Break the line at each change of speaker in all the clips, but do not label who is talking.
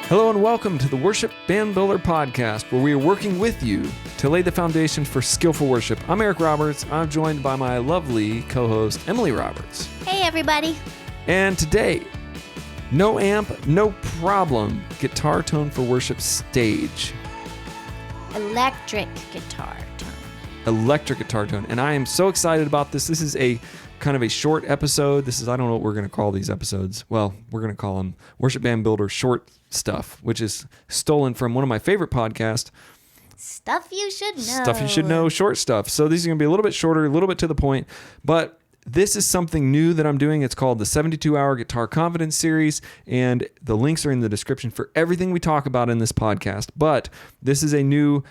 Hello and welcome to the Worship Band Builder Podcast, where we are working with you to lay the foundation for skillful worship. I'm Eric Roberts. I'm joined by my lovely co-host, Emily Roberts.
Hey, everybody.
And today, no amp, no problem, guitar tone for worship stage.
Electric guitar tone.
Electric guitar tone. And I am so excited about this. This is a kind of a short episode. I don't know what we're going to call these episodes. Well, we're going to call them Worship Band Builder Short Stuff, which is stolen from one of my favorite podcasts.
Stuff You Should Know.
Stuff You Should Know, short stuff. So these are going to be a little bit shorter, a little bit to the point, but this is something new that I'm doing. It's called the 72-Hour Guitar Confidence Series, and the links are in the description for everything we talk about in this podcast. But this is a new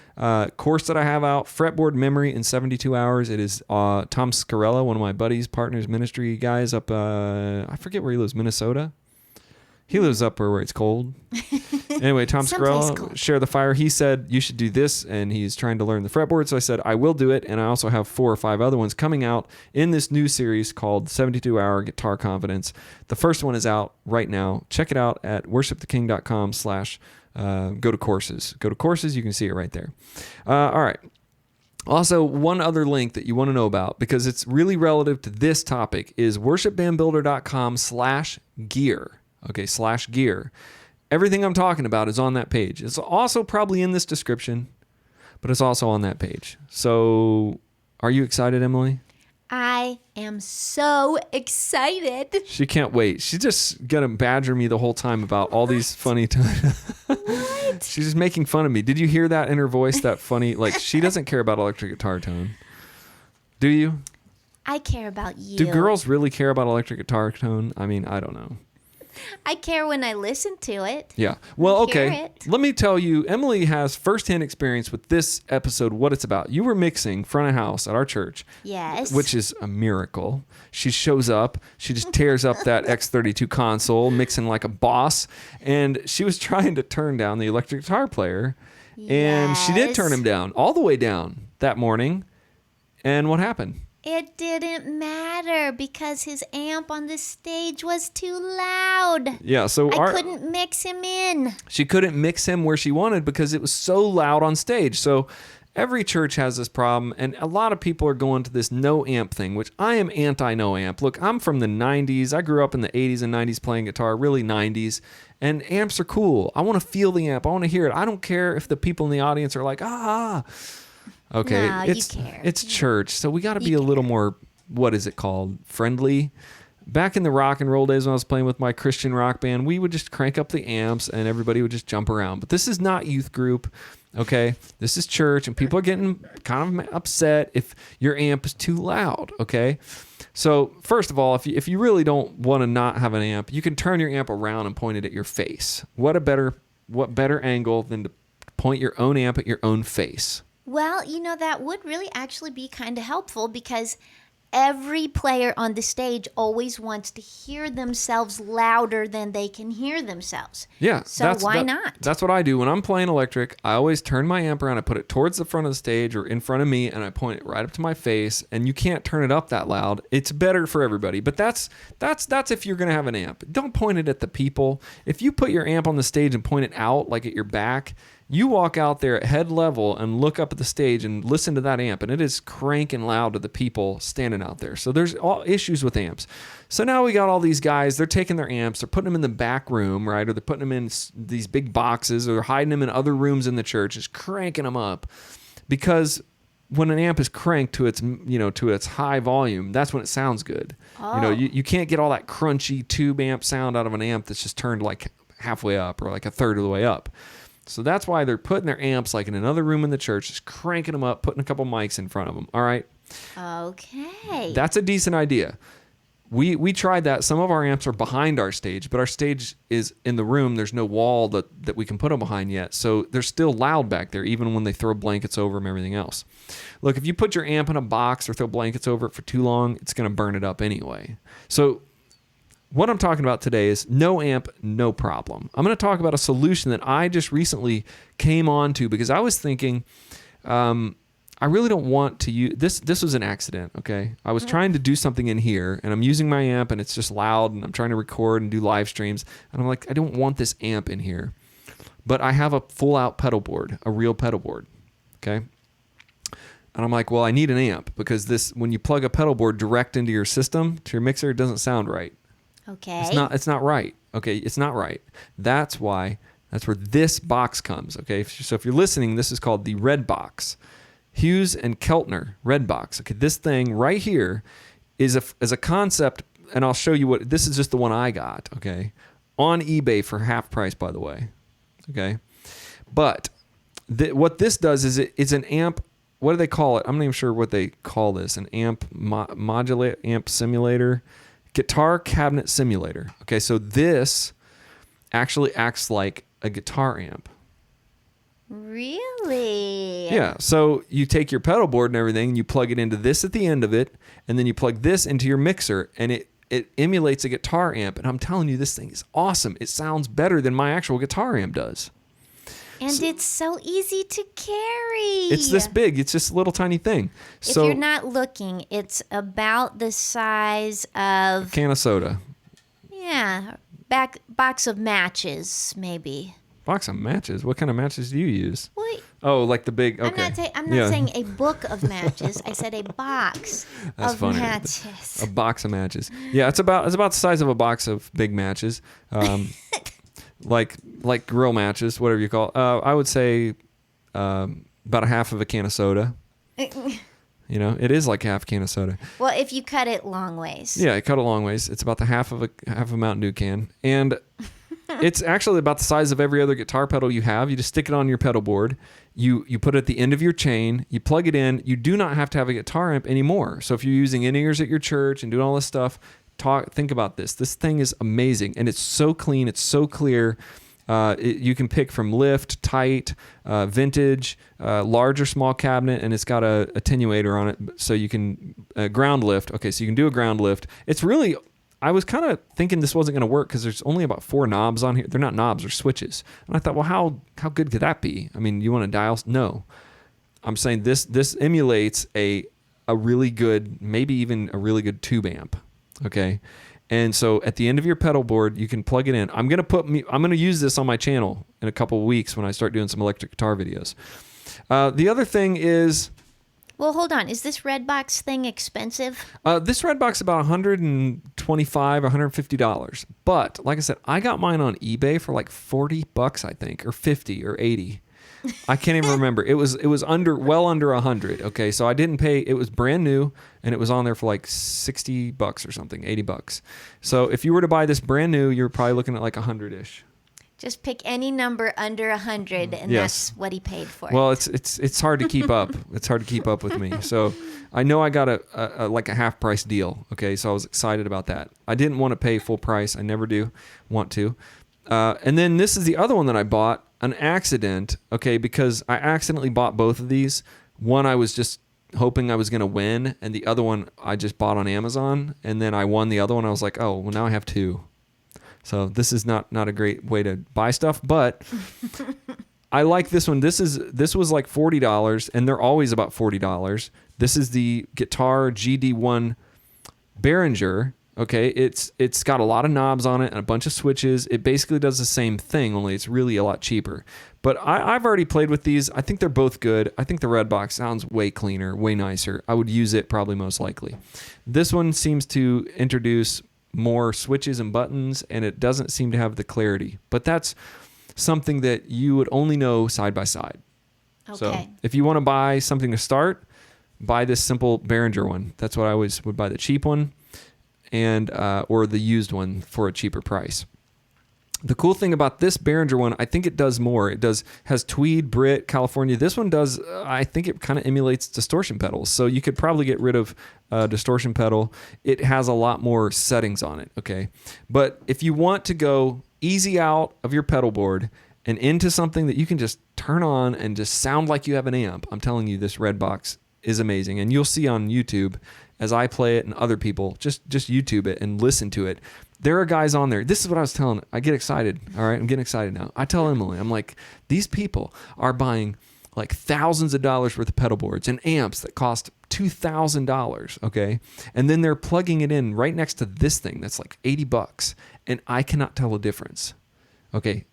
course that I have out, Fretboard Memory in 72 Hours. It is Tom Scarella, one of my buddies, partners, ministry guys up, I forget where he lives, Minnesota? He lives up where it's cold. Anyway, Tom Scarella, Share the Fire. He said, you should do this, and he's trying to learn the fretboard. So I said, I will do it, and I also have 4 or 5 other ones coming out in this new series called 72-Hour Guitar Confidence. The first one is out right now. Check it out at worshiptheking.com/ go to courses. Go to courses. You can see it right there. All right. Also, one other link that you want to know about, because it's really relative to this topic, is worshipbandbuilder.com/gear. Okay, /gear. Everything I'm talking about is on that page. It's also probably in this description, but it's also on that page. So, are you excited, Emily?
I am so excited.
She can't wait. She's just going to badger me the whole time about all these funny times.
What?
She's just making fun of me. Did you hear that in her voice, that funny? Like, she doesn't care about electric guitar tone. Do you?
I care about you.
Do girls really care about electric guitar tone? I mean, I don't know.
I care when I listen to it.
Yeah. Well,
Hear
okay.
it.
Let me tell you, Emily has firsthand experience with this episode, what it's about. You were mixing front of house at our church.
Yes.
Which is a miracle. She shows up. She just tears up that X32 console, mixing like a boss. And she was trying to turn down the electric guitar player. And she did turn him down, all the way down that morning. And what happened?
It didn't matter because his amp on the stage was too loud.
Yeah, so
I couldn't mix him in.
She couldn't mix him where she wanted because it was so loud on stage. So every church has this problem, and a lot of people are going to this no amp thing, which I am anti-no amp. Look, I'm from the 90s. I grew up in the 80s and 90s playing guitar, really 90s, and amps are cool. I want to feel the amp. I want to hear it. I don't care if the people in the audience are like, ah. Okay,
no,
it's
you care.
It's church, so we got to be a little more, what is it called, friendly. Back in the rock and roll days when I was playing with my Christian rock band, we would just crank up the amps and everybody would just jump around. But this is not youth group, okay? This is church, and people are getting kind of upset if your amp is too loud, okay? So first of all, if you really don't want to not have an amp, you can turn your amp around and point it at your face. What better angle than to point your own amp at your own face?
Well, that would really actually be kind of helpful because every player on the stage always wants to hear themselves louder than they can hear themselves.
Yeah.
So why not?
That's what I do. When I'm playing electric, I always turn my amp around, I put it towards the front of the stage or in front of me, and I point it right up to my face, and you can't turn it up that loud. It's better for everybody. But that's if you're going to have an amp. Don't point it at the people. If you put your amp on the stage and point it out, like at your back, you walk out there at head level and look up at the stage and listen to that amp, and it is cranking loud to the people standing out there. So there's all issues with amps. So now we got all these guys, they're taking their amps, they're putting them in the back room, right? Or they're putting them in these big boxes, or they're hiding them in other rooms in the church, just cranking them up. Because when an amp is cranked to its, to its high volume, that's when it sounds good.
Oh.
You can't get all that crunchy tube amp sound out of an amp that's just turned like halfway up or like a third of the way up. So that's why they're putting their amps like in another room in the church, just cranking them up, putting a couple mics in front of them. All right.
Okay.
That's a decent idea. We tried that. Some of our amps are behind our stage, but our stage is in the room. There's no wall that we can put them behind yet. So they're still loud back there, even when they throw blankets over them and everything else. Look, if you put your amp in a box or throw blankets over it for too long, it's going to burn it up anyway. So what I'm talking about today is no amp, no problem. I'm going to talk about a solution that I just recently came on to because I was thinking, I really don't want to use this. This was an accident. Okay. I was trying to do something in here and I'm using my amp and it's just loud and I'm trying to record and do live streams. And I'm like, I don't want this amp in here. but I have a full out pedal board, a real pedal board. Okay. And I'm like, well, I need an amp because when you plug a pedal board direct into your system, to your mixer, it doesn't sound right.
Okay.
It's not right. Okay. It's not right. That's where this box comes. Okay. So if you're listening, this is called the Red Box. Hughes and Keltner Red Box. Okay. This thing right here is a concept, and I'll show you this is just the one I got. Okay. On eBay for half price, by the way. Okay. But what this does is it's an amp. What do they call it? I'm not even sure what they call this. An amp modulator, amp simulator, guitar cabinet simulator. Okay, so this actually acts like a guitar amp.
Really?
Yeah. So you take your pedal board and everything, and you plug it into this at the end of it, and then you plug this into your mixer, and it emulates a guitar amp. And I'm telling you, this thing is awesome. It sounds better than my actual guitar amp does.
And it's so easy to carry.
It's this big. It's just a little tiny thing.
If you're not looking, it's about the size of...
can of soda.
Yeah. Box of matches, maybe.
Box of matches? What kind of matches do you use?
Wait.
Oh, like the big... Okay.
I'm not saying a book of matches. I said a box of
funny.
matches.
A box of matches. Yeah, it's about the size of a box of big matches. Like grill matches, whatever you call it. I would say about a half of a can of soda. It is like half a can of soda.
Well, if you cut it long ways.
Yeah, I cut it long ways. It's about the half of a Mountain Dew can. And it's actually about the size of every other guitar pedal you have. You just stick it on your pedal board. You put it at the end of your chain. You plug it in. You do not have to have a guitar amp anymore. So if you're using in-ears at your church and doing all this stuff, think about this. This thing is amazing, and it's so clean. It's so clear. You can pick from lift, tight, vintage, large or small cabinet, and it's got a attenuator on it, so you can ground lift. Okay, so you can do a ground lift. It's really, I was kind of thinking this wasn't going to work because there's only about 4 knobs on here. They're not knobs, they're switches. And I thought, well, how good could that be? I mean, you want to dial? No. I'm saying this emulates a really good, maybe even a really good tube amp. Okay. And so at the end of your pedal board, you can plug it in. I'm going to use this on my channel in a couple of weeks when I start doing some electric guitar videos. The other thing is...
Well, hold on. Is this Red Box thing expensive?
This Red Box is about $125, $150. But like I said, I got mine on eBay for like $40, I think, or 50 or 80. I can't even remember. It was well under 100. Okay, so I didn't pay. It was brand new, and it was on there for like $60 or something, $80. So if you were to buy this brand new, you're probably looking at like 100-ish.
Just pick any number under 100, and
yes.
That's what he paid for.
Well, it's hard to keep up. It's hard to keep up with me. So I know I got a half price deal. Okay, so I was excited about that. I didn't want to pay full price. I never do want to. And then this is the other one that I bought. An accident, okay, because I accidentally bought both of these. One I was just hoping I was going to win, and the other one I just bought on Amazon, and then I won the other one. I was like, oh, well, now I have 2. So this is not a great way to buy stuff, but I like this one. This was like $40, and they're always about $40. This is the Guitar GD1 Behringer. Okay, it's got a lot of knobs on it and a bunch of switches. It basically does the same thing, only it's really a lot cheaper. But I've already played with these. I think they're both good. I think the Red Box sounds way cleaner, way nicer. I would use it probably most likely. This one seems to introduce more switches and buttons, and it doesn't seem to have the clarity. But that's something that you would only know side by side.
Okay.
So if you want to buy something to start, buy this simple Behringer one. That's what I always would buy, the cheap one. And or the used one for a cheaper price. The cool thing about this Behringer one, I think it does more. It has Tweed, Brit, California. This one does, I think it kind of emulates distortion pedals. So you could probably get rid of a distortion pedal. It has a lot more settings on it, okay? But if you want to go easy out of your pedal board and into something that you can just turn on and just sound like you have an amp, I'm telling you, this Red Box is amazing. And you'll see on YouTube as I play it and other people, just YouTube it and listen to it. There are guys on there. This is what I was telling. I get excited. All right, I'm getting excited now. I tell Emily, I'm like, these people are buying like thousands of dollars worth of pedal boards and amps that cost $2,000, okay? And then they're plugging it in right next to this thing that's like $80, and I cannot tell a difference, okay?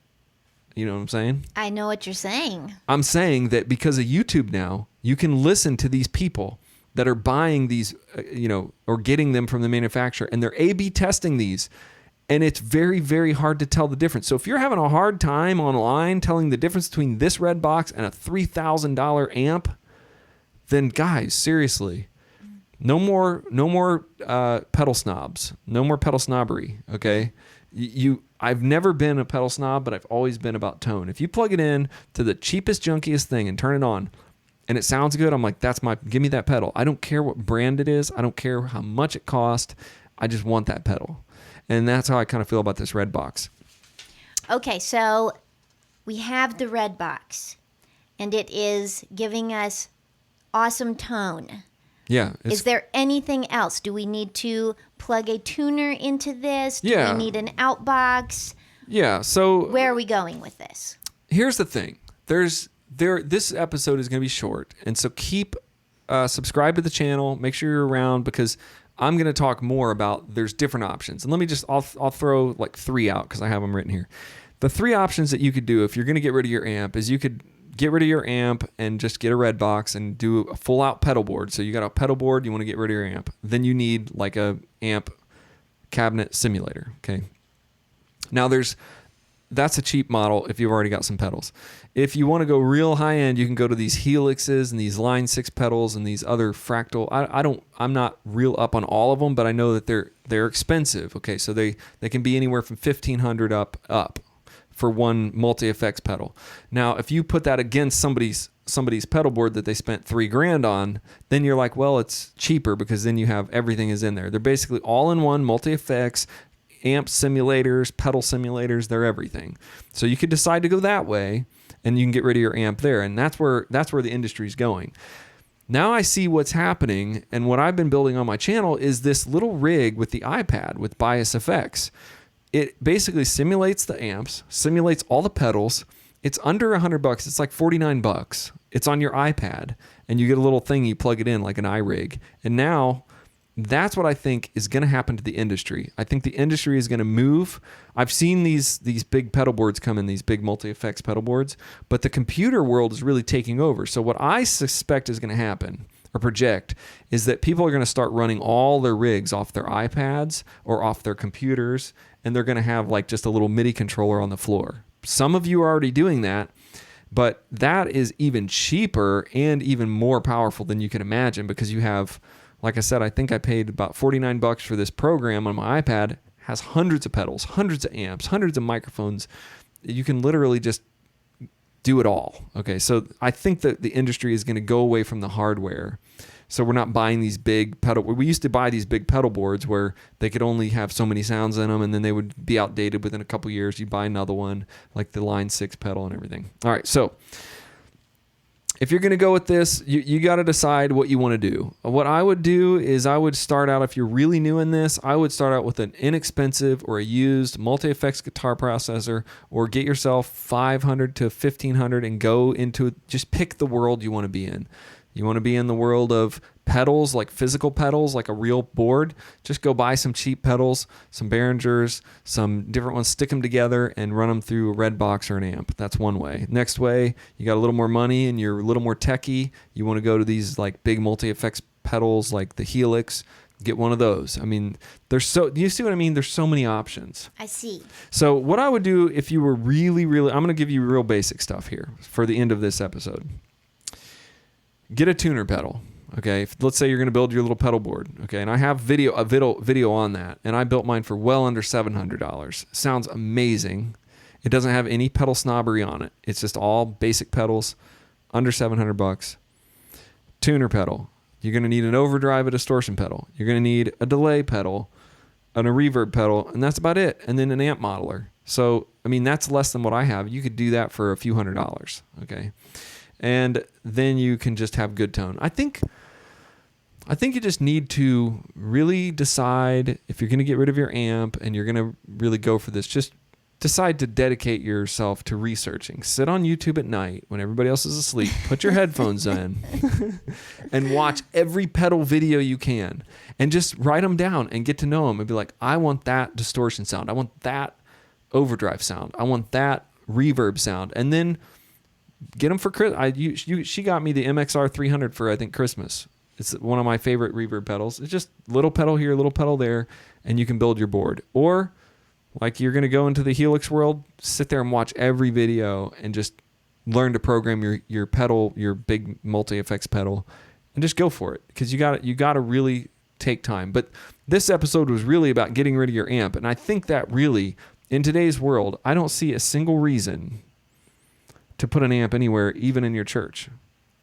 You know what I'm saying?
I know what you're saying.
I'm saying that because of YouTube now, you can listen to these people that are buying these, or getting them from the manufacturer, and they're A/B testing these. And it's very, very hard to tell the difference. So if you're having a hard time online telling the difference between this red box and a $3,000 amp, then guys, seriously, no more pedal snobs. No more pedal snobbery, okay? I've never been a pedal snob, but I've always been about tone. If you plug it in to the cheapest, junkiest thing and turn it on, and it sounds good, I'm like, give me that pedal. I don't care what brand it is. I don't care how much it costs. I just want that pedal. And that's how I kind of feel about this red box.
Okay, so we have the red box, and it is giving us awesome tone.
Yeah.
Is there anything else? Do we need to plug a tuner into this? Do
Yeah.
we need an outbox?
Yeah. So
Where are we going with this?
here's the thing. This episode is going to be short, and so keep subscribe to the channel. Make sure you're around because I'm going to talk more about there's different options. And let me I'll throw like 3 out because I have them written here. The 3 options that you could do if you're going to get rid of your amp is you could get rid of your amp and just get a red box and do a full out pedal board. So you got a pedal board, you want to get rid of your amp. Then you need like a amp cabinet simulator. Okay. Now that's a cheap model if you've already got some pedals. If you want to go real high end, you can go to these Helixes and these Line 6 pedals and these other Fractal. I'm not real up on all of them, but I know that they're expensive. Okay, so they can be anywhere from $1,500 up for one multi-effects pedal. Now, if you put that against somebody's pedal board that they spent $3,000 on, then you're like, well, it's cheaper because then you have everything is in there. They're basically all in one multi-effects. Amp simulators, pedal simulators, they're everything. So you could decide to go that way and you can get rid of your amp there. And that's where the industry's going. Now I see what's happening, and what I've been building on my channel is this little rig with the iPad with Bias FX. It basically simulates the amps, simulates all the pedals. It's under $100. It's like $49. It's on your iPad, and you get a little thing, you plug it in like an iRig. And now that's what I think is going to happen to the industry. I think the industry is going to move. I've seen these big pedal boards come in, these big multi-effects pedal boards, but the computer world is really taking over. So what I suspect is going to happen or project is that people are going to start running all their rigs off their iPads or off their computers, and they're going to have like just a little MIDI controller on the floor. Some of you are already doing that, but that is even cheaper and even more powerful than you can imagine because you have, like I said, I think I paid about $49 for this program on my iPad. It has hundreds of pedals, hundreds of amps, hundreds of microphones. You can literally just do it all. Okay, so I think that the industry is going to go away from the hardware. So we're not buying these big pedal. We used to buy these big pedal boards where they could only have so many sounds in them, and then they would be outdated within a couple years. You buy another one, like the Line 6 pedal and everything. All right, so if you're going to go with this, you got to decide what you want to do. What I would do is I would start out, if you're really new in this, I would start out with an inexpensive or a used multi-effects guitar processor, or get yourself $500 to $1,500 and go into it. Just pick the world you want to be in. You want to be in the world of pedals, like physical pedals, like a real board. Just go buy some cheap pedals, some Behringers, some different ones, stick them together and run them through a red box or an amp. That's one way. Next way, you got a little more money and you're a little more techy. You want to go to these like big multi-effects pedals like the Helix. Get one of those. I mean, do you see what I mean? There's so many options.
I see.
So what I would do if you were really, really, I'm going to give you real basic stuff here for the end of this episode. Get a tuner pedal. Okay, let's say you're going to build your little pedal board. Okay, and I have video on that, and I built mine for well under $700. Sounds amazing. It doesn't have any pedal snobbery on it. It's just all basic pedals, under $700. Tuner pedal. You're going to need an overdrive, a distortion pedal. You're going to need a delay pedal, and a reverb pedal, and that's about it. And then an amp modeler. So, I mean, that's less than what I have. You could do that for a few $100s. Okay. And then you can just have good tone. I think you just need to really decide if you're going to get rid of your amp and you're going to really go for this. Just decide to dedicate yourself to researching. Sit on YouTube at night when everybody else is asleep. Put your headphones in and watch every pedal video you can. And just write them down and get to know them and be like, I want that distortion sound. I want that overdrive sound. I want that reverb sound, and then get them for Christmas. She got me the MXR 300 for, I think, Christmas. It's one of my favorite reverb pedals. It's just little pedal here, little pedal there, and you can build your board. Or like you're going to go into the Helix world, sit there and watch every video and just learn to program your pedal, your big multi-effects pedal, and just go for it, because you got to really take time. But this episode was really about getting rid of your amp, and I think that really, in today's world, I don't see a single reason to put an amp anywhere, even in your church,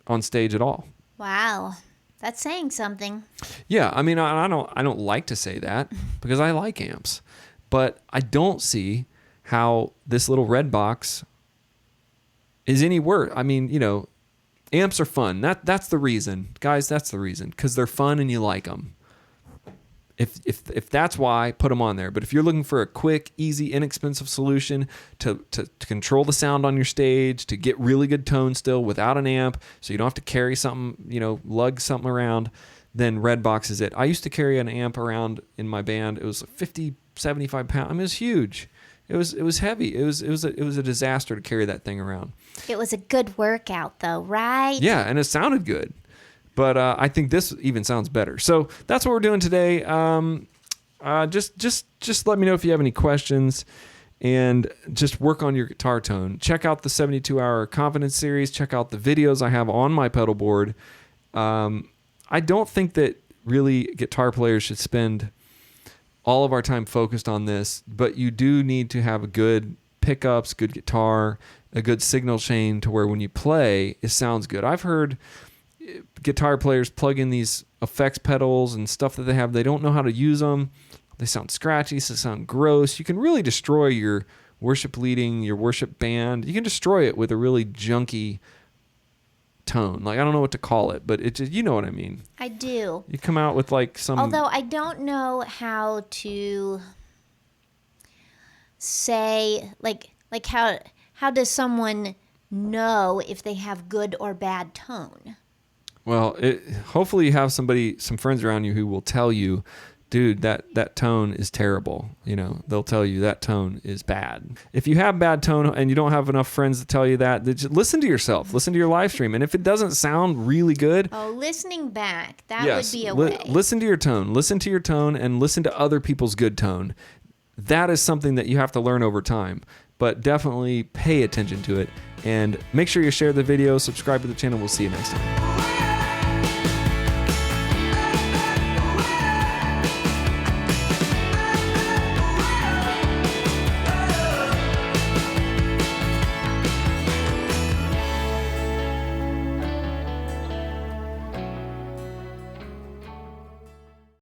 on stage at all.
Wow. That's saying something.
Yeah, I mean, I don't like to say that because I like amps, but I don't see how this little red box is any worse. I mean, amps are fun. That's the reason, guys. That's the reason, because they're fun and you like them. If that's why, put them on there. But if you're looking for a quick, easy, inexpensive solution to control the sound on your stage, to get really good tone still without an amp, so you don't have to carry something, lug something around, then Redbox is it. I used to carry an amp around in my band. It was 50, 75 pounds. I mean, it was huge. It was heavy. It was a disaster to carry that thing around. It
was a good workout, though, right?
Yeah, and it sounded good. But I think this even sounds better. So that's what we're doing today. Just let me know if you have any questions, and just work on your guitar tone. Check out the 72-hour confidence series. Check out the videos I have on my pedal board. I don't think that really guitar players should spend all of our time focused on this, but you do need to have a good pickups, good guitar, a good signal chain to where when you play, it sounds good. I've heard guitar players plug in these effects pedals and stuff that they don't know how to use them. They sound scratchy, they sound gross. You can really destroy your worship leading, your worship band. You can destroy it with a really junky tone. Like, I don't know what to call it, but it just, you know what I mean.
I do.
You come out with like some...
Although I don't know how to say, like how does someone know if they have good or bad tone?
Well, hopefully you have some friends around you who will tell you, dude, that tone is terrible. They'll tell you that tone is bad. If you have bad tone and you don't have enough friends to tell you that, then just listen to yourself. Listen to your live stream. And if it doesn't sound really good...
Oh, listening back. That would be a way.
Listen to your tone. Listen to your tone and listen to other people's good tone. That is something that you have to learn over time. But definitely pay attention to it. And make sure you share the video, subscribe to the channel. We'll see you next time.